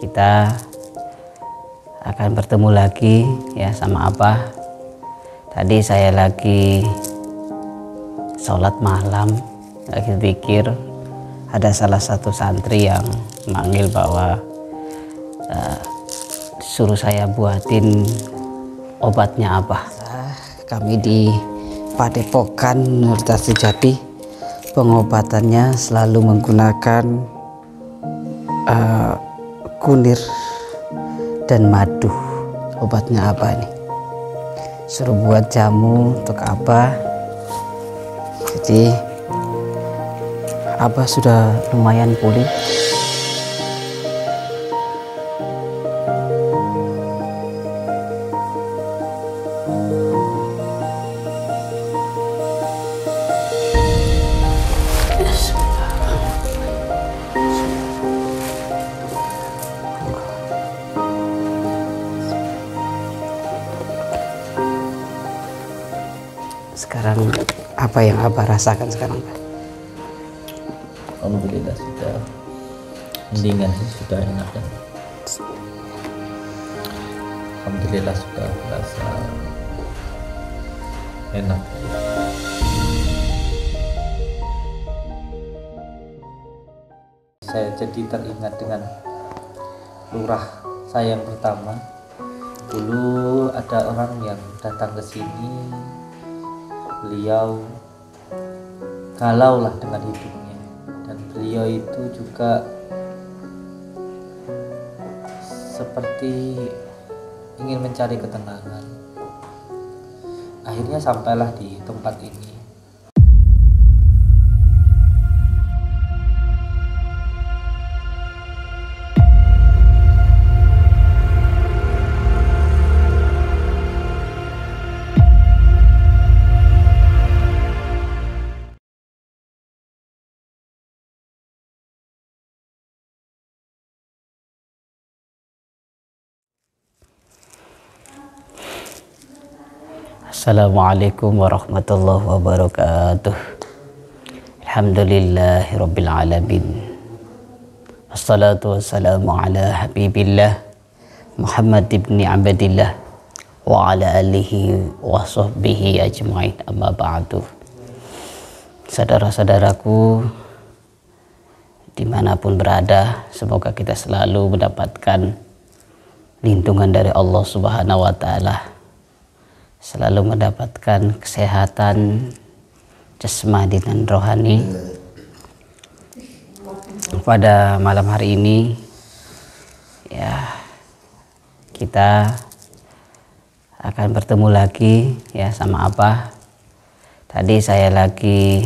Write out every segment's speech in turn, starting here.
kita akan bertemu lagi ya sama Abah. Tadi saya lagi sholat malam, lagi zikir, ada salah satu santri yang manggil bahwa suruh saya buatin obatnya Abah. Kami di Padepokan Universitas Trijati, pengobatannya selalu menggunakan kunir dan madu. Obatnya Abah ini suruh buat jamu untuk Abah. Jadi Abah sudah lumayan pulih. Sekarang apa yang Abah rasakan sekarang, Pak? Alhamdulillah sudah mendingan sih, sudah enak kan. Alhamdulillah sudah merasa enak. Saya jadi teringat dengan lurah saya yang pertama. Dulu ada orang yang datang ke sini, beliau galau lah dengan hidupnya, dan beliau itu juga seperti ingin mencari ketenangan. Akhirnya sampailah di tempat ini. Assalamualaikum warahmatullahi wabarakatuh. Alhamdulillahirabbil alamin. Wassalatu wassalamu ala habibillah Muhammad ibn Abdillah wa ala alihi wa sahbihi ajmain, amma ba'du. Saudara-saudaraku dimanapun berada, semoga kita selalu mendapatkan lindungan dari Allah Subhanahu wa Ta'ala, selalu mendapatkan kesehatan jasmani dan rohani. Pada malam hari ini ya kita akan bertemu lagi ya sama Abah. Tadi saya lagi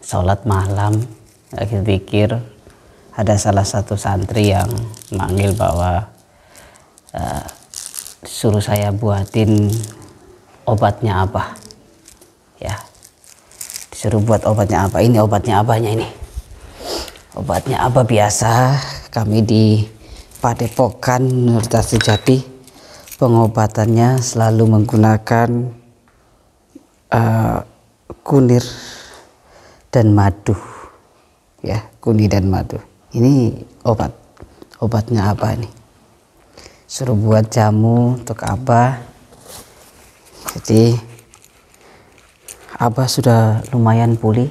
sholat malam, lagi zikir, ada salah satu santri yang manggil bahwa suruh saya buatin obatnya Abah ya. Disuruh buat obatnya Abah. Ini obatnya Abahnya, ini obatnya Abah biasa. Kami di Padepokan Universitas Trijati, pengobatannya selalu menggunakan kunir dan madu ya, kunir dan madu. Ini obatnya Abah ini, suruh buat jamu untuk Abah. Jadi Abah sudah lumayan pulih.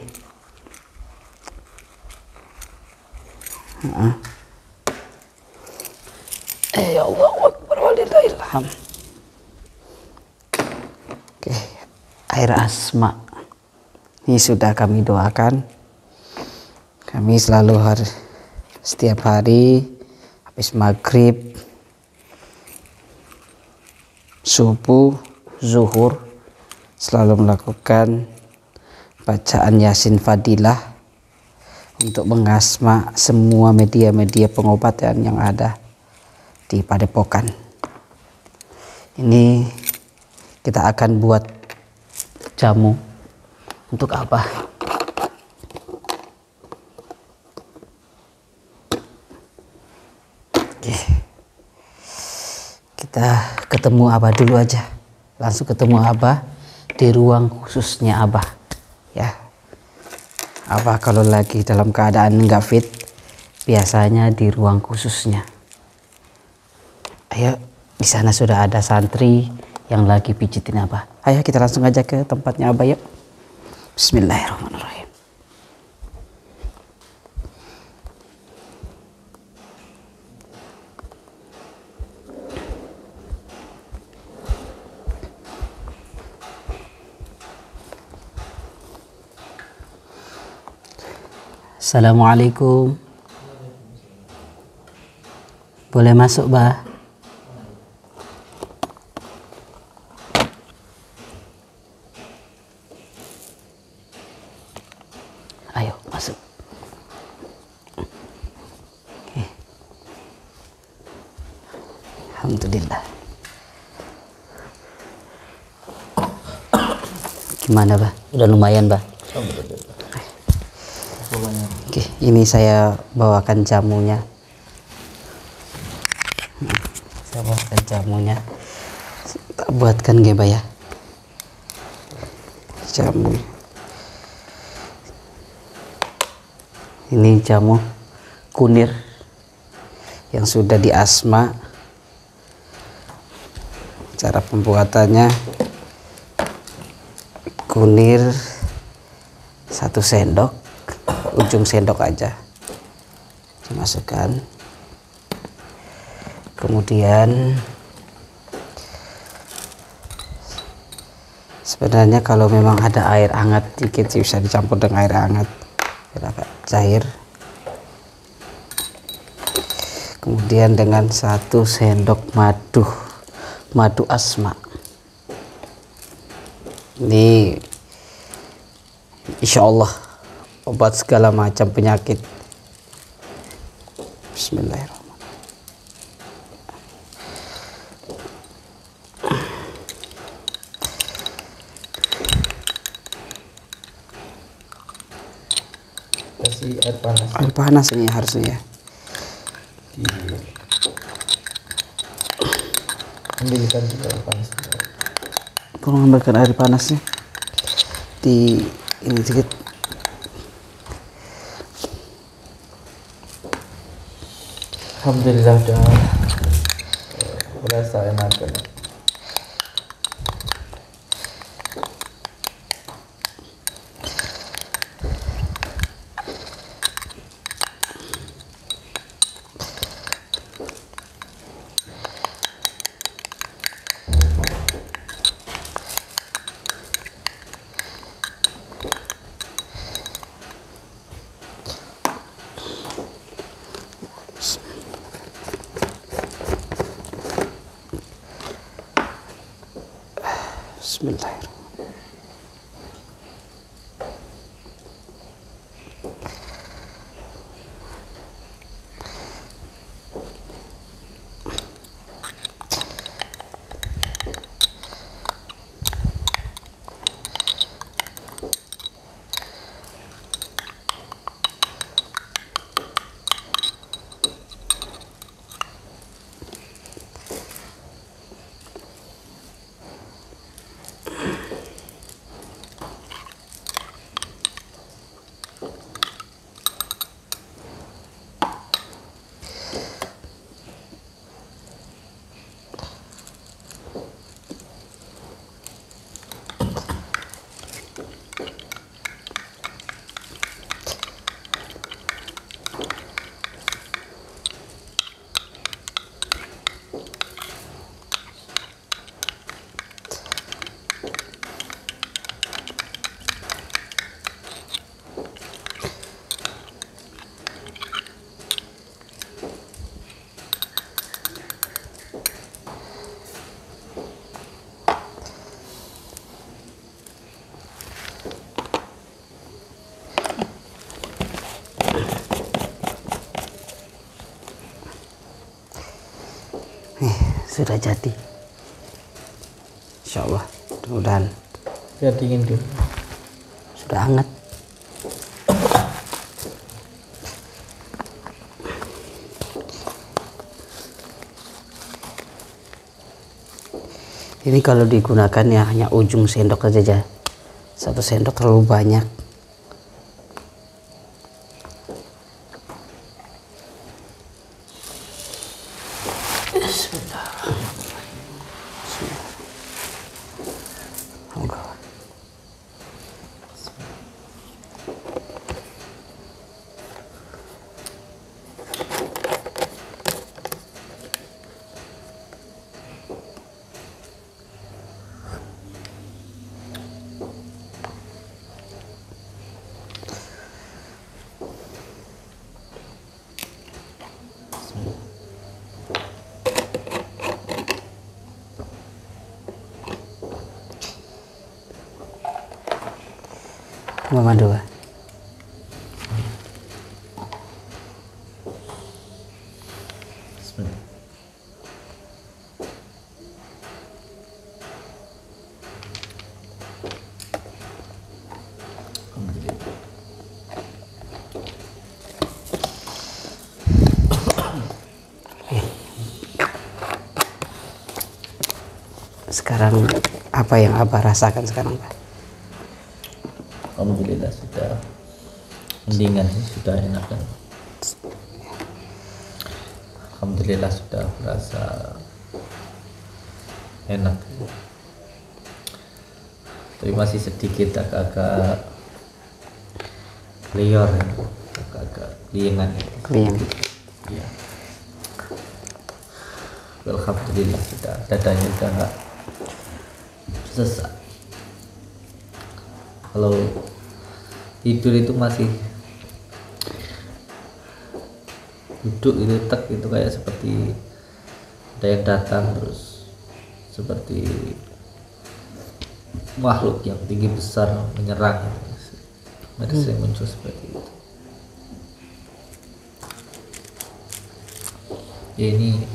Ya Allah, Akbar walillahilham. Oke, air asma ini sudah kami doakan. Kami selalu setiap hari habis maghrib, subuh, zuhur, selalu melakukan bacaan Yasin Fadilah untuk mengasma semua media-media pengobatan yang ada di Padepokan. Ini kita akan buat jamu untuk Abah. Oke, kita ketemu Abah dulu aja, langsung ketemu Abah di ruang khususnya Abah ya. Abah kalau lagi dalam keadaan nggak fit, biasanya di ruang khususnya. Ayo, di sana sudah ada santri yang lagi pijitin Abah. Ayo kita langsung aja ke tempatnya Abah yuk. Bismillahirrahmanirrahim. Assalamualaikum. Boleh masuk, Bah? Ayo, masuk. Oke. Alhamdulillah. Gimana, Bah? Udah lumayan, Bah? Oke, ini saya bawakan jamunya. Saya bawakan jamunya. Tak buatkan nggih, Bah ya. Jamu. Ini jamu kunir yang sudah diasma. Cara pembuatannya, kunir 1 sendok, ujung sendok aja dimasukkan. Kemudian sebenarnya kalau memang ada air hangat dikit sih bisa dicampur dengan air hangat biar agak cair. Kemudian dengan 1 sendok madu asma. Ini insya Allah obat segala macam penyakit. Bismillahirrahmanirrahim. Kasih air panas. Air panas ini harusnya ya. Ambilkan juga air panas. Tolong ambilkan air panasnya. Di ini sedikit. Alhamdulillah udah berasa enak kan. Bismillahirrahmanirrahim. Sudah jadi, insya Allah. Mudah-mudahan Biar dingin dulu. sudah hangat. Ini kalau digunakan ya hanya ujung sendok saja. 1 sendok terlalu banyak. Mama doa. Bismillah. Alhamdulillah. Sekarang apa yang Abah rasakan sekarang, Pak? Alhamdulillah sudah mendingan sih, sudah enak kan. Alhamdulillah sudah merasa enak. Tapi masih sedikit agak-agak liar ya, agak-agak liengan ya. Kliang. Ya. Alhamdulillah sudah, dadanya sudah nggak sesak. Kalau tidur itu masih duduk itu tek itu kayak seperti ada yang datang, terus seperti makhluk yang tinggi besar menyerang gitu. Ada yang muncul seperti itu. Ya ini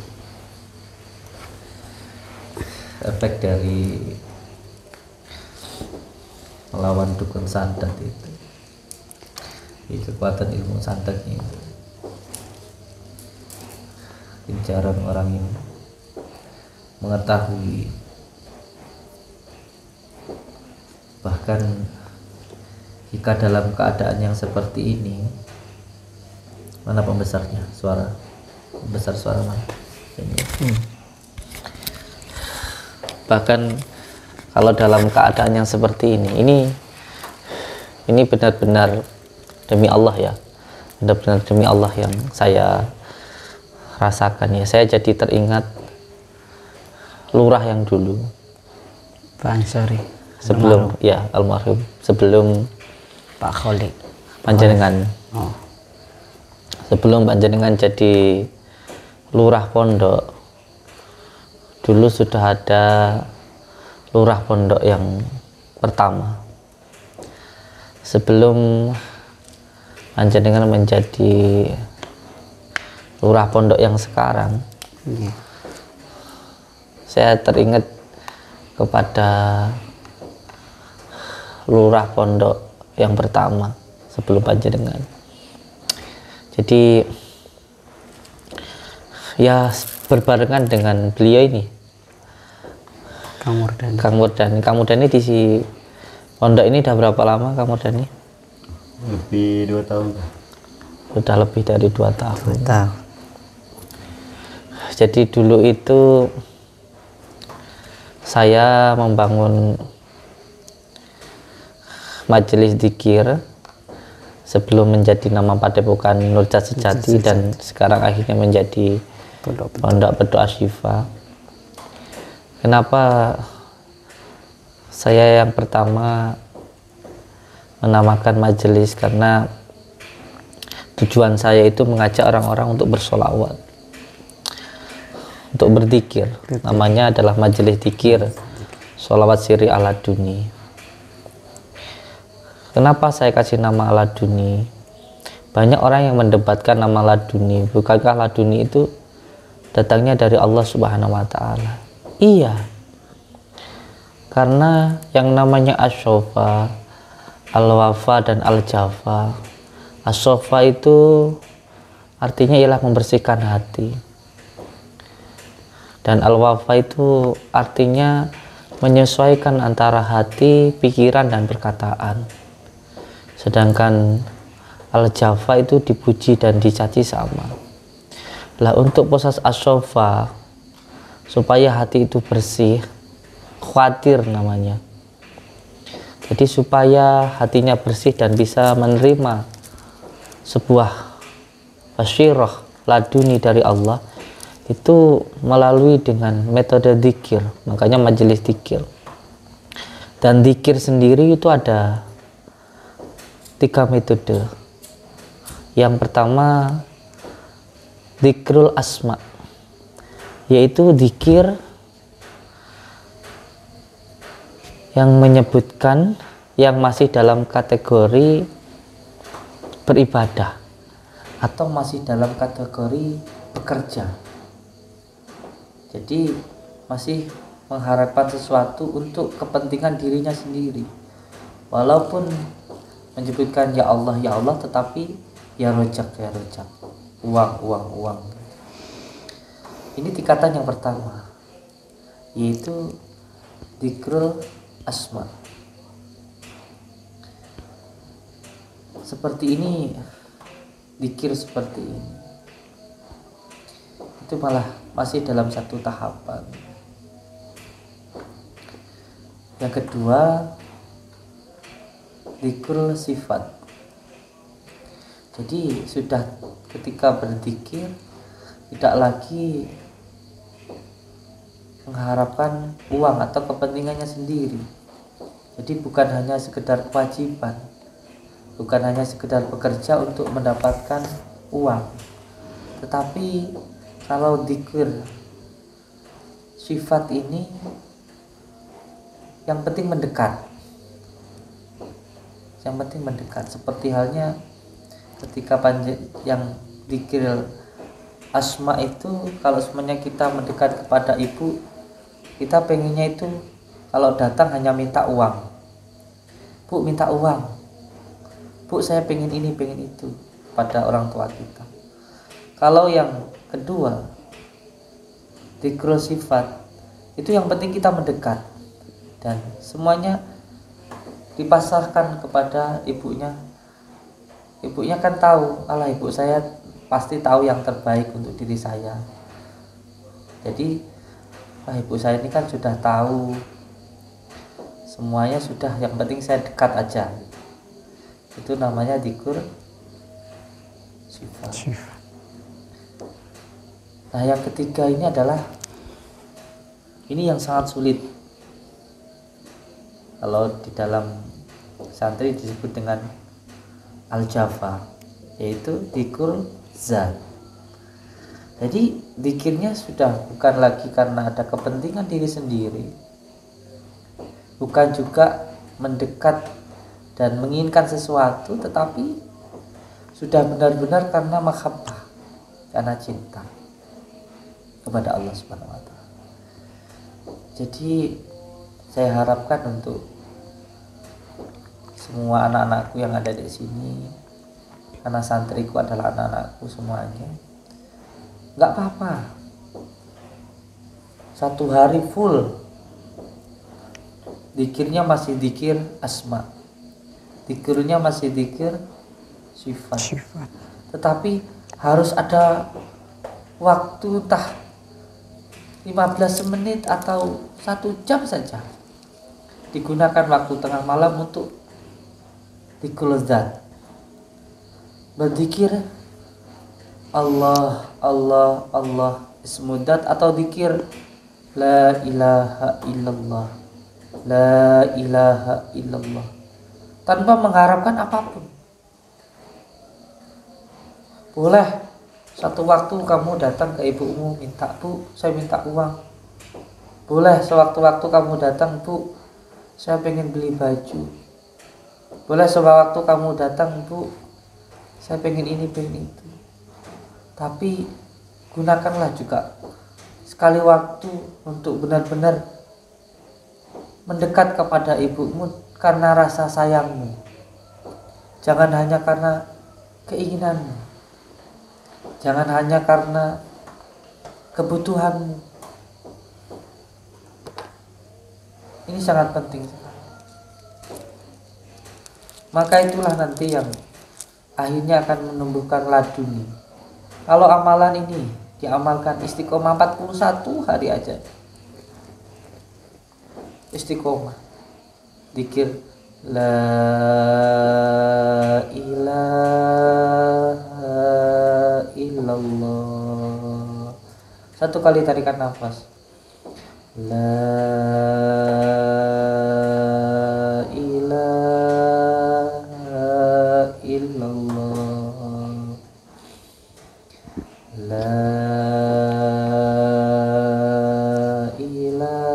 efek dari melawan dukun santet itu. Kekuatan ilmu santetnya itu. Jarang orang yang mengetahui, bahkan jika dalam keadaan yang seperti ini, mana pembesarnya suara, pembesar suara mana? Bahkan kalau dalam keadaan yang seperti ini benar-benar demi Allah ya, benar-benar demi Allah yang saya rasakan ya. Saya jadi teringat lurah yang dulu, Pak Ansori. sebelum ya almarhum, sebelum Pak Kholik. panjenengan, Oh. sebelum panjenengan jadi lurah pondok, dulu sudah ada lurah pondok yang pertama. Sebelum panjenengan menjadi lurah pondok yang sekarang, Iya. saya teringat kepada lurah pondok yang pertama sebelum panjenengan. Jadi ya berbarengan dengan beliau ini, Kang Murdani. Kang Murdani di si pondok ini udah berapa lama Kang Murdani? Lebih 2 tahun. Sudah lebih dari 2 tahun. Tahu. Jadi dulu itu saya membangun majelis dzikir sebelum menjadi nama Padepokan Nurjat Sejati dan sekarang akhirnya menjadi Pondok Bedok Asyifa. Kenapa saya yang pertama menamakan majelis? Karena tujuan saya itu mengajak orang-orang untuk bersolawat, untuk berzikir. Namanya adalah majelis dzikir Sholawat Siri Aladuni. Kenapa saya kasih nama Aladuni? Banyak orang yang mendebatkan nama Laduni. Bukankah Laduni itu datangnya dari Allah Subhanahu wa Ta'ala? Iya, karena yang namanya As-Sofa, Al-Wafa dan Al-Jafa. As-Sofa itu artinya ialah membersihkan hati, dan Al-Wafa itu artinya menyesuaikan antara hati, pikiran dan perkataan. Sedangkan Al-Jafa itu dipuji dan dicaci sama. Lah untuk proses As-Sofa supaya hati itu bersih, khawatir namanya. Jadi supaya hatinya bersih dan bisa menerima sebuah basyirah laduni dari Allah, itu melalui dengan metode dzikir. Makanya majelis dzikir. Dan dzikir sendiri itu ada 3 metode. Yang pertama dzikrul asma, yaitu dzikir yang menyebutkan yang masih dalam kategori beribadah atau masih dalam kategori bekerja. Jadi masih mengharapkan sesuatu untuk kepentingan dirinya sendiri. Walaupun menyebutkan ya Allah, tetapi ya rojak, uang. Ini tingkatan yang pertama, yaitu dzikrul asma. Seperti ini, dzikir seperti ini, itu malah masih dalam satu tahapan. Yang kedua, dzikrul sifat. Jadi sudah ketika berzikir tidak lagi mengharapkan uang atau kepentingannya sendiri. Jadi bukan hanya sekedar kewajiban, bukan hanya sekedar bekerja untuk mendapatkan uang, tetapi kalau dzikir sifat ini yang penting mendekat. Seperti halnya ketika yang dzikir asma itu, kalau semuanya kita mendekat kepada ibu, kita pengennya itu kalau datang hanya minta uang. Bu, minta uang. Bu, saya pengen ini, pengen itu, pada orang tua kita. Kalau yang kedua, dzikrul sifat, itu yang penting kita mendekat dan semuanya dipasrahkan kepada ibunya. Ibunya kan tahu, alah ibu saya pasti tahu yang terbaik untuk diri saya. Jadi ibu saya ini kan sudah tahu semuanya, sudah, yang penting saya dekat aja. Itu namanya dzikrul sifat. Nah, yang ketiga ini adalah, ini yang sangat sulit. Kalau di dalam santri disebut dengan al-jafa, yaitu dzikrul zat. Jadi dzikirnya sudah bukan lagi karena ada kepentingan diri sendiri, bukan juga mendekat dan menginginkan sesuatu, tetapi sudah benar-benar karena mahabbah, karena cinta kepada Allah Subhanahu wa taala. Jadi saya harapkan untuk semua anak-anakku yang ada di sini, karena santriku adalah anak-anakku semuanya, nggak apa-apa, satu hari full dzikirnya masih dzikir asma, dzikirnya masih dzikir sifat. Tetapi harus ada waktu, entah 15 menit atau 1 jam saja, digunakan waktu tengah malam untuk dzikrul zat, berzikir Allah, Allah, Allah ismudat, atau dzikir la ilaha illallah, la ilaha illallah, tanpa mengharapkan apapun. Boleh satu waktu kamu datang ke ibumu minta, Bu, saya minta uang. Boleh sewaktu-waktu kamu datang, Bu, saya pengen beli baju. Boleh sewaktu kamu datang, Bu, saya pengen ini, pengen itu. Tapi gunakanlah juga sekali waktu untuk benar-benar mendekat kepada ibumu karena rasa sayangmu. Jangan hanya karena keinginanmu, jangan hanya karena kebutuhanmu. Ini sangat penting sekali. Maka itulah nanti yang akhirnya akan menumbuhkan laduni. Kalau amalan ini diamalkan istiqomah 41 hari aja. Istiqomah zikir la ilaha illallah. Satu kali tarikan nafas. La ilaha illallah. La ilaha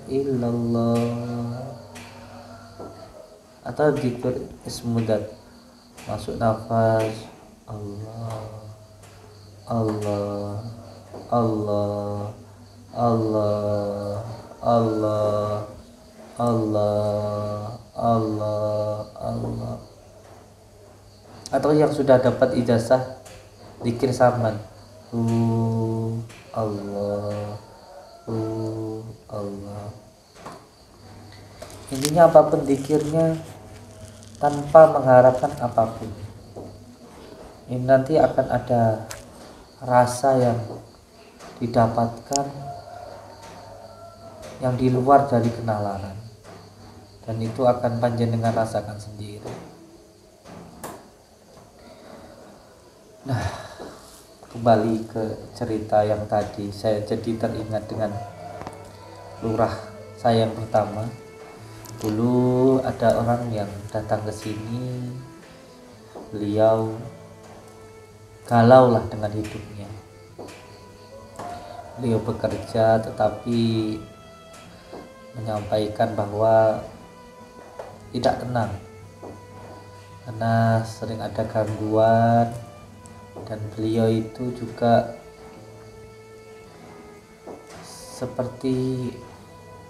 illallah. Atau zikir ismudat. Masuk nafas Allah Allah Allah Allah Allah Allah Allah Allah. Atau yang sudah dapat ijazah zikir saman Allah Allah. Intinya apapun zikirnya tanpa mengharapkan apapun, ini nanti akan ada rasa yang didapatkan yang di luar dari kenalaran, dan itu akan panjenengan rasakan sendiri. Nah, kembali ke cerita yang tadi, saya jadi teringat dengan lurah saya yang pertama. Dulu ada orang yang datang ke sini, beliau galau lah dengan hidupnya. Beliau bekerja tetapi menyampaikan bahwa tidak tenang karena sering ada gangguan, dan beliau itu juga seperti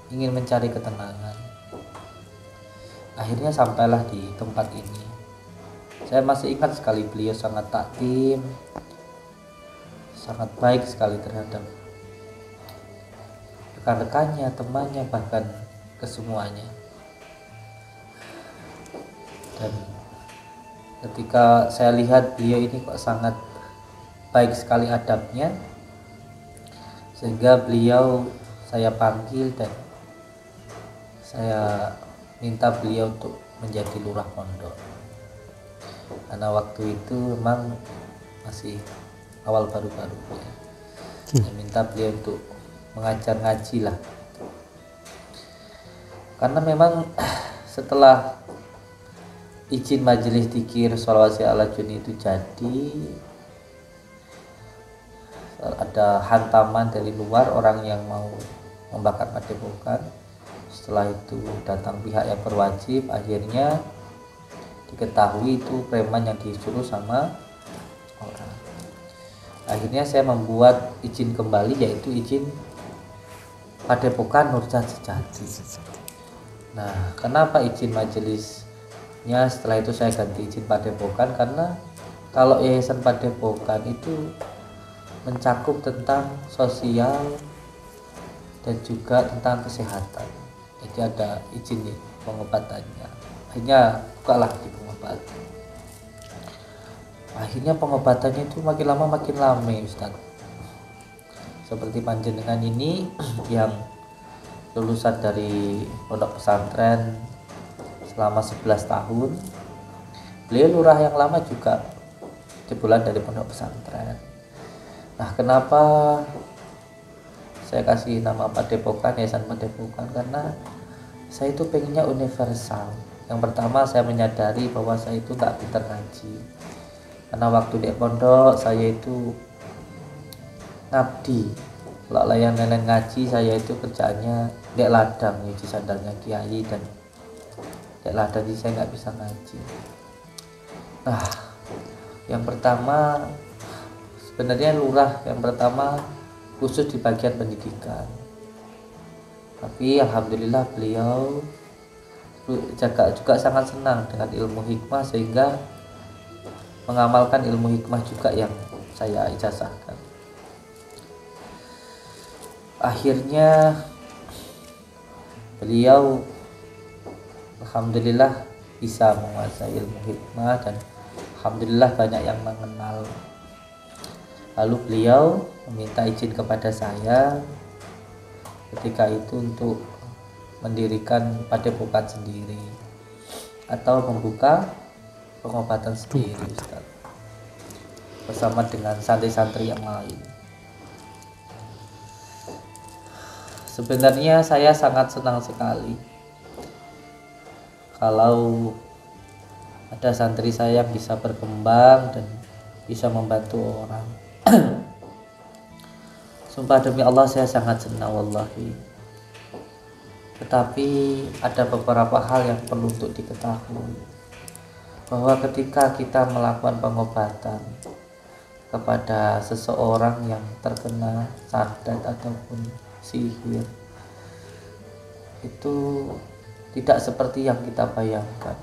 ingin mencari ketenangan. Akhirnya sampailah di tempat ini. Saya masih ingat sekali, beliau sangat takdim, sangat baik sekali terhadap rekan-rekannya, temannya, bahkan kesemuanya. Dan ketika saya lihat beliau ini kok sangat baik sekali adabnya, sehingga beliau saya panggil dan saya minta beliau untuk menjadi lurah pondok, karena waktu itu memang masih awal baru-barunya. Saya minta beliau untuk mengajar ngaji lah, karena memang setelah izin majelis dzikir sholawat ala juni itu jadi, ada hantaman dari luar, orang yang mau membakar padepokan. Setelah itu datang pihak yang berwajib, akhirnya diketahui itu preman yang disuruh sama orang. Akhirnya saya membuat izin kembali, yaitu izin padepokan Nurjat Sejati. Nah, kenapa izin majelisnya setelah itu saya ganti izin padepokan? Karena kalau yayasan padepokan itu mencakup tentang sosial dan juga tentang kesehatan. Jadi ada izin nih pengobatannya. Akhirnya bukalah di pengobatan. Akhirnya pengobatannya itu makin lama makin lama, Ustaz. Seperti panjenengan ini yang lulusan dari pondok pesantren selama 11 tahun. Beliau lurah yang lama juga jebolan dari pondok pesantren. Nah, kenapa saya kasih nama padepokan, yayasan padepokan? Karena saya itu pengennya universal. Yang pertama, saya menyadari bahwa saya itu tak pintar ngaji, karena waktu di pondok saya itu ngabdi. Kalau layan-layan ngaji, saya itu kerjaannya dek ladang, nyuci sandalnya kiai, dan dek ladang, jadi saya nggak bisa ngaji. Nah, yang pertama sebenarnya lurah yang pertama khusus di bagian pendidikan, tapi alhamdulillah beliau juga sangat senang dengan ilmu hikmah, sehingga mengamalkan ilmu hikmah juga yang saya ijazahkan. Akhirnya beliau alhamdulillah bisa menguasai ilmu hikmah, dan alhamdulillah banyak yang mengenal Lalu beliau meminta izin kepada saya ketika itu untuk mendirikan padepokan sendiri atau membuka pengobatan sendiri, Ustaz, bersama dengan santri-santri yang lain. Sebenarnya saya sangat senang sekali kalau ada santri saya yang bisa berkembang dan bisa membantu orang. Sumpah demi Allah saya sangat senang wallahi. Tetapi ada beberapa hal yang perlu untuk diketahui, bahwa ketika kita melakukan pengobatan kepada seseorang yang terkena santet ataupun sihir, itu tidak seperti yang kita bayangkan.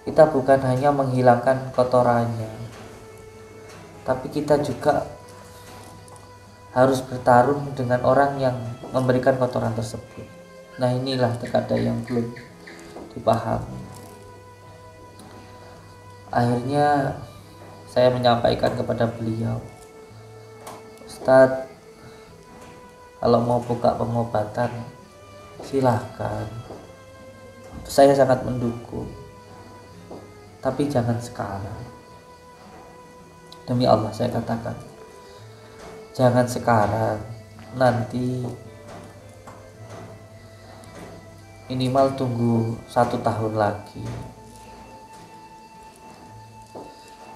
Kita bukan hanya menghilangkan kotorannya, tapi kita juga harus bertarung dengan orang yang memberikan kotoran tersebut. Nah, inilah terkadang yang belum dipahami. Akhirnya saya menyampaikan kepada beliau, Ustadz, kalau mau buka pengobatan silahkan, saya sangat mendukung, tapi jangan sekarang. Demi Allah saya katakan, jangan sekarang, nanti minimal tunggu 1 tahun lagi.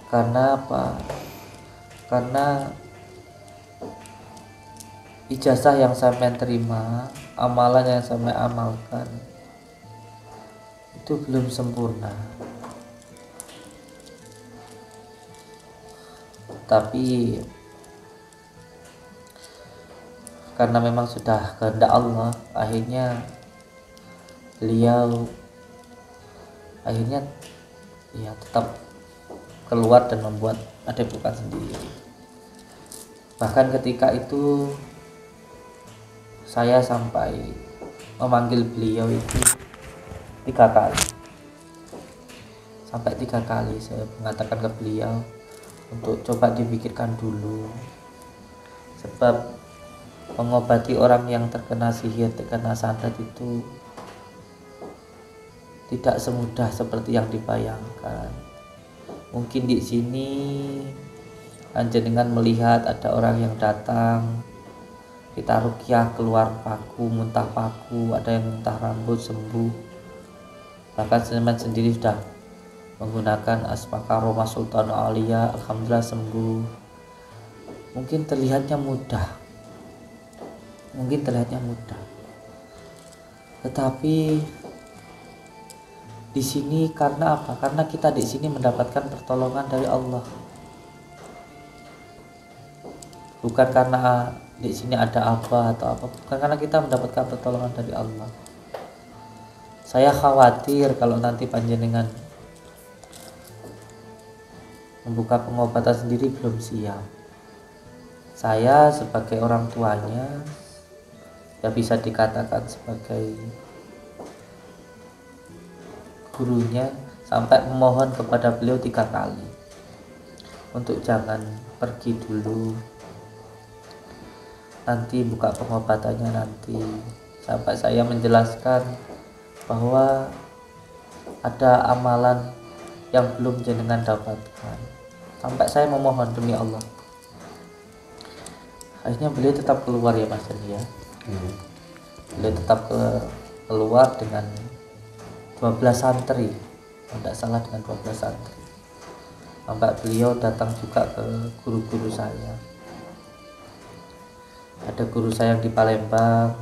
Karena apa? Karena ijazah yang saya terima, amalan yang saya amalkan itu belum sempurna. Tapi karena memang sudah kehendak Allah, akhirnya beliau ya tetap keluar dan membuat padepokan sendiri. Bahkan ketika itu saya sampai memanggil beliau itu 3 kali. Sampai 3 kali saya mengatakan ke beliau untuk coba dipikirkan dulu, sebab mengobati orang yang terkena sihir, terkena santet itu tidak semudah seperti yang dibayangkan. Mungkin di sini panjenengan melihat ada orang yang datang, kita ruqyah keluar paku, muntah paku, ada yang muntah rambut sembuh. Bahkan jenengan sendiri sudah menggunakan asmaka Roma Sultan Aulia, alhamdulillah sembuh. Mungkin terlihatnya mudah, tetapi di sini karena apa? Karena kita di sini mendapatkan pertolongan dari Allah. Bukan karena di sini ada apa atau apa, bukan, karena kita mendapatkan pertolongan dari Allah. Saya khawatir kalau nanti panjenengan membuka pengobatan sendiri belum siap. Saya sebagai orang tuanya, ya bisa dikatakan sebagai gurunya, sampai memohon kepada beliau 3 kali untuk jangan pergi dulu, nanti buka pengobatannya nanti. Sampai saya menjelaskan bahwa ada amalan yang belum jenengan dapatkan, sampai saya memohon demi Allah. Akhirnya beliau tetap keluar ya Mas ya. Beliau tetap keluar dengan 12 santri, tidak salah, dengan 12 santri. Sampai beliau datang juga ke guru-guru saya. Ada guru saya yang di Palembang,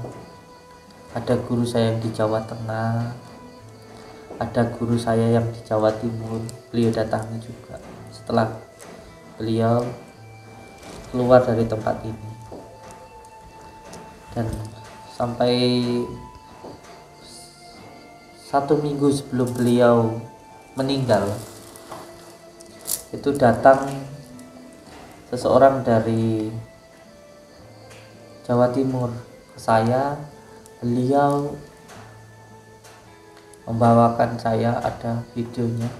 ada guru saya yang di Jawa Tengah, ada guru saya yang di Jawa Timur. Beliau datangi juga setelah beliau keluar dari tempat ini. Dan sampai 1 minggu sebelum beliau meninggal, itu datang seseorang dari Jawa Timur ke saya. Beliau membawakan saya, ada videonya,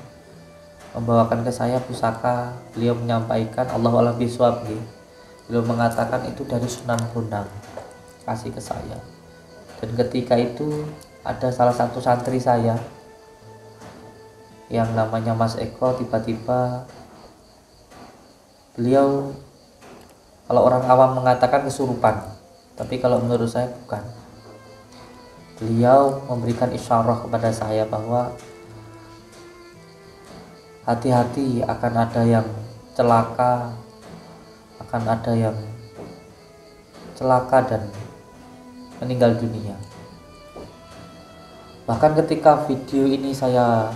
membawakan ke saya pusaka. Beliau menyampaikan, Allahu a'lam bishawab, beliau mengatakan itu dari Sunan Bonang, kasih ke saya. Dan ketika itu ada salah satu santri saya yang namanya Mas Eko, tiba-tiba beliau, kalau orang awam mengatakan kesurupan, tapi kalau menurut saya bukan. Beliau memberikan isyarah kepada saya bahwa hati-hati, akan ada yang celaka, akan ada yang celaka dan meninggal dunia. Bahkan ketika video ini saya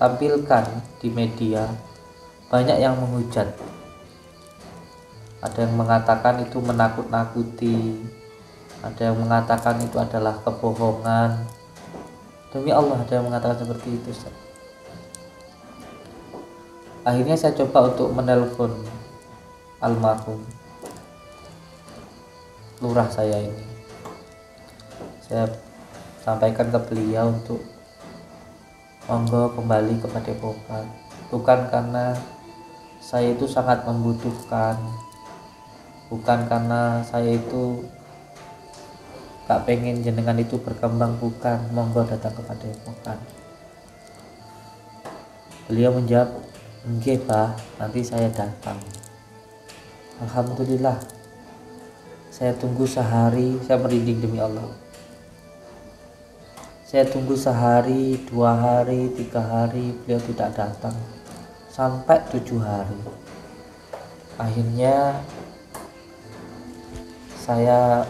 tampilkan di media, banyak yang menghujat. Ada yang mengatakan itu menakut-nakuti, ada yang mengatakan itu adalah kebohongan. Demi Allah, ada yang mengatakan seperti itu, Ustaz. Akhirnya saya coba untuk menelpon almarhum lurah saya ini. Saya sampaikan ke beliau untuk monggo kembali ke Padepokan, bukan karena saya itu sangat membutuhkan, bukan karena saya itu gak pengen jenengan itu berkembang, bukan, monggo datang ke Padepokan. Beliau menjawab, nggih Pak, nanti saya datang. Alhamdulillah, saya tunggu sehari, saya merinding demi Allah. Saya tunggu sehari, 2 hari, 3 hari, beliau tidak datang. Sampai 7 hari. Akhirnya saya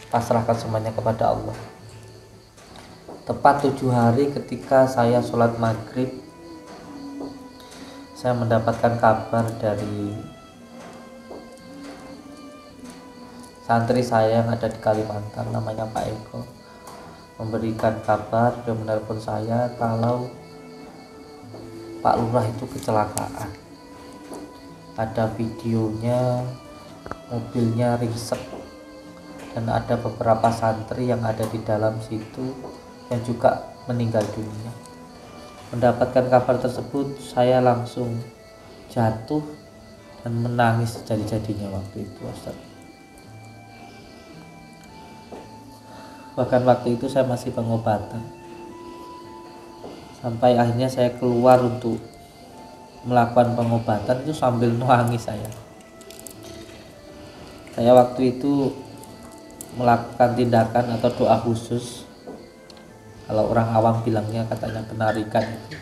pasrahkan semuanya kepada Allah. Tepat 7 hari ketika saya sholat maghrib, saya mendapatkan kabar dari santri saya yang ada di Kalimantan, namanya Pak Eko, memberikan kabar, dia menelpon saya kalau Pak Lurah itu kecelakaan. Ada videonya, mobilnya ringsek, dan ada beberapa santri yang ada di dalam situ yang juga meninggal dunia. Mendapatkan kabar tersebut, saya langsung jatuh dan menangis sejadi-jadinya waktu itu, Ustaz. Bahkan waktu itu saya masih pengobatan, sampai akhirnya saya keluar untuk melakukan pengobatan itu sambil nangis saya. Saya waktu itu melakukan tindakan atau doa khusus, kalau orang awam bilangnya katanya penarikan itu.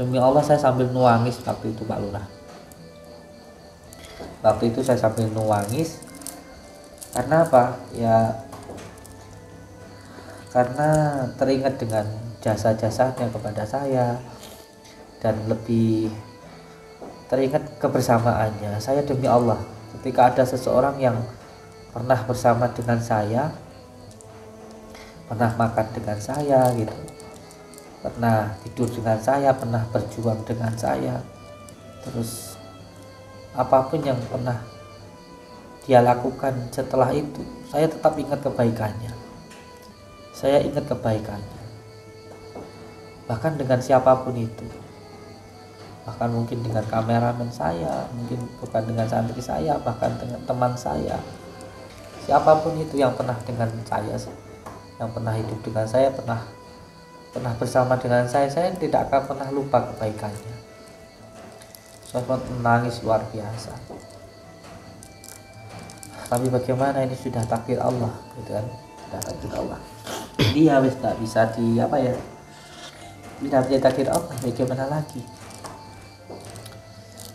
Demi Allah saya sambil nuangis waktu itu Pak Lurah. Waktu itu saya sambil nuangis. Karena apa? Ya karena teringat dengan jasa-jasanya kepada saya, dan lebih teringat kebersamaannya. Saya demi Allah, ketika ada seseorang yang pernah bersama dengan saya, pernah makan dengan saya gitu, pernah tidur dengan saya, pernah berjuang dengan saya, terus apapun yang pernah dia lakukan setelah itu, saya tetap ingat kebaikannya. Saya ingat kebaikannya, bahkan dengan siapapun itu, bahkan mungkin dengan kameramen saya, mungkin bukan dengan santri saya, bahkan dengan teman saya, siapapun itu yang pernah dengan saya, yang pernah hidup dengan saya, pernah bersama dengan saya tidak akan pernah lupa kebaikannya. Saya menangis luar biasa. Tapi bagaimana, ini sudah takdir Allah, gitu kan? Sudah takdir Allah. Dia wis tak bisa tidak bisa takdir Allah, bagaimana lagi?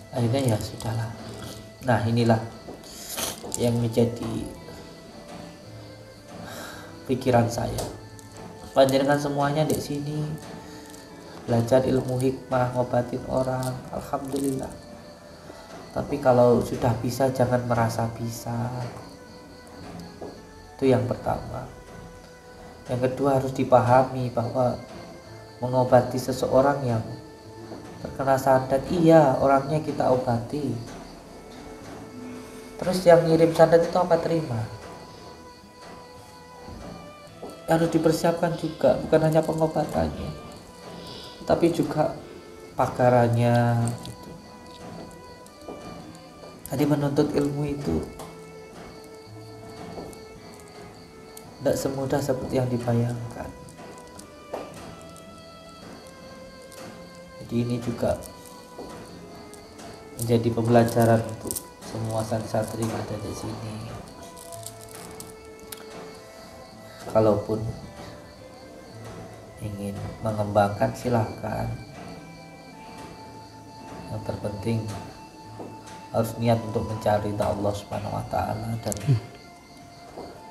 Akhirnya ya sudahlah. Nah, inilah yang menjadi pikiran saya. Panjenengan semuanya di sini belajar ilmu hikmah, ngobatin orang, alhamdulillah. Tapi kalau sudah bisa, jangan merasa bisa. Itu yang pertama. Yang kedua, harus dipahami bahwa mengobati seseorang yang terkena santet, iya, orangnya kita obati. Terus yang ngirim santet itu apa terima? Harus dipersiapkan juga, bukan hanya pengobatannya, tapi juga pakarannya gitu. Jadi menuntut ilmu itu tidak semudah seperti yang dibayangkan. Jadi ini juga menjadi pembelajaran untuk semua santri yang ada di sini. Kalaupun ingin mengembangkan silahkan. Yang terpenting harus niat untuk mencari Allah Subhanahu wa taala dan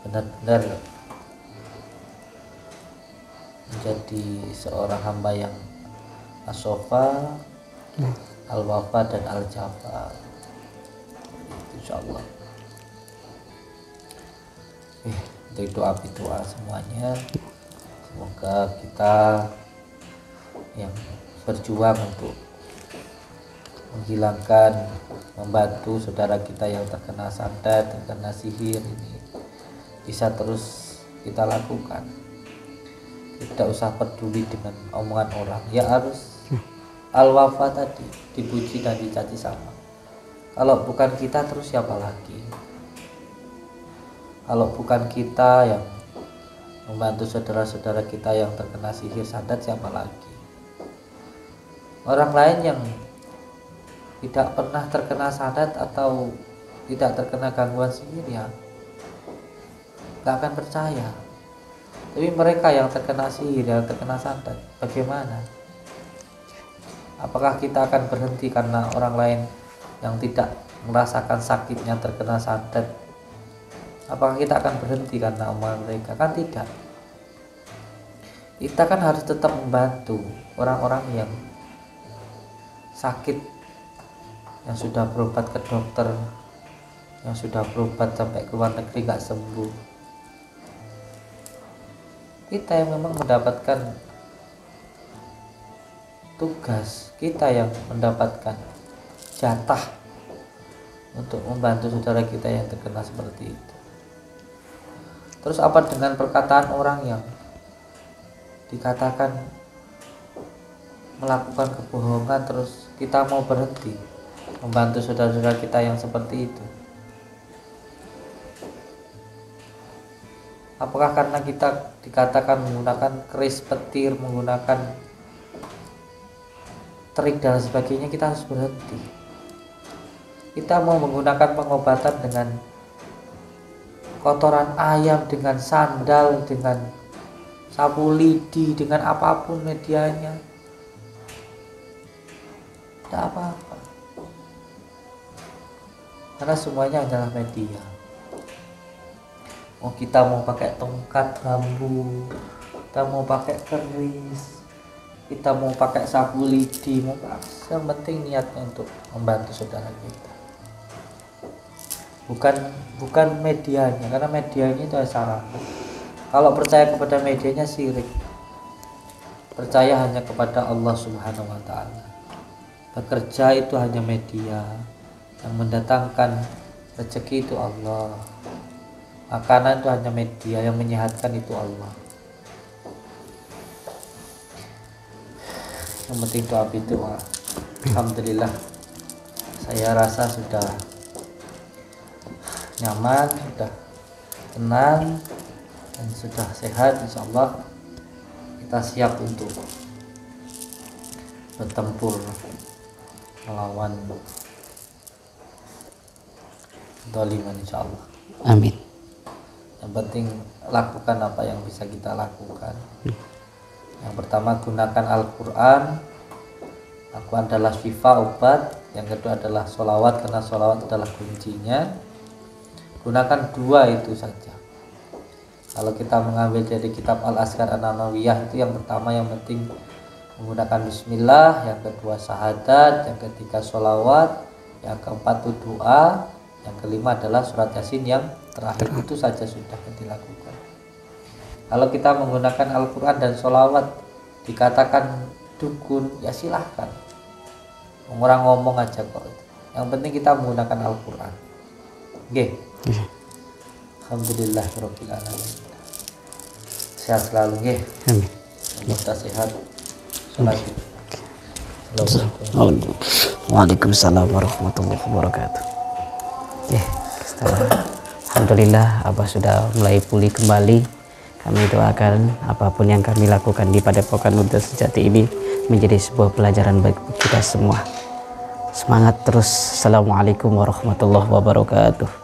benar-benar menjadi seorang hamba yang as-sofa, al-wafa dan al-jafa. Insyaallah. Untuk doa semuanya, semoga kita yang berjuang untuk menghilangkan, membantu saudara kita yang terkena santet, terkena sihir ini bisa terus kita lakukan. Tidak usah peduli dengan omongan orang. Ya harus al-wafa tadi, dipuji dan dicaci sama. Kalau bukan kita terus siapa lagi? Kalau bukan kita yang membantu saudara-saudara kita yang terkena sihir santet, siapa lagi? Orang lain yang tidak pernah terkena santet atau tidak terkena gangguan sihir ya gak akan percaya. Tapi mereka yang terkena sihir, yang terkena santet, bagaimana? Apakah kita akan berhenti karena orang lain yang tidak merasakan sakitnya terkena santet? Apakah kita akan berhenti karena omongan mereka? Kan tidak. Kita kan harus tetap membantu orang-orang yang sakit, yang sudah berobat ke dokter, yang sudah berobat sampai ke luar negeri gak sembuh. Kita yang memang mendapatkan tugas, kita yang mendapatkan jatah untuk membantu saudara kita yang terkena seperti itu. Terus apa dengan perkataan orang yang dikatakan melakukan kebohongan, terus kita mau berhenti membantu saudara-saudara kita yang seperti itu? Apakah karena kita dikatakan menggunakan keris, petir, menggunakan trik dan sebagainya kita harus berhenti? Kita mau menggunakan pengobatan dengan kotoran ayam, dengan sandal, dengan sapu lidi, dengan apapun medianya, tidak apa-apa, karena semuanya adalah media. Oh, kita mau pakai tongkat bambu, kita mau pakai keris, kita mau pakai sapu lidi, mau pakai, yang penting niatnya untuk membantu saudara kita, bukan medianya, karena medianya itu salah. Kalau percaya kepada medianya syirik. Percaya hanya kepada Allah Subhanahu wa taala. Bekerja itu hanya media, yang mendatangkan rezeki itu Allah. Makanan itu hanya media, yang menyehatkan itu Allah. Yang penting doa. Alhamdulillah, saya rasa sudah nyaman, sudah tenang, dan sudah sehat. Insyaallah kita siap untuk bertempur melawan zaliman insyaallah. Amin. Yang penting lakukan apa yang bisa kita lakukan. Yang pertama, gunakan Al-Quran. Al-Quran adalah syifa, obat. Yang kedua adalah sholawat, karena sholawat adalah kuncinya. Gunakan dua itu saja. Kalau kita mengambil dari kitab Al-Azkar An-Nawawiyah, itu yang pertama yang penting menggunakan bismillah, yang kedua syahadat, yang ketiga sholawat, yang keempat itu doa, yang kelima adalah surat Yasin yang terakhir. Itu saja sudah dilakukan. Kalau kita menggunakan Al-Quran dan sholawat dikatakan dukun, ya silahkan, orang ngomong aja kok. Yang penting kita menggunakan Al-Quran. Oke. Alhamdulillah rabbil alamin. Sehat selalu nggih. Amin. Semoga sehat. Salat. Waalaikumsalam warahmatullahi wabarakatuh. Oke, alhamdulillah Abah sudah mulai pulih kembali. Kami doakan apapun yang kami lakukan di Padepokan Nurul Sejati ini menjadi sebuah pelajaran bagi kita semua. Semangat terus. Assalamualaikum warahmatullahi wabarakatuh.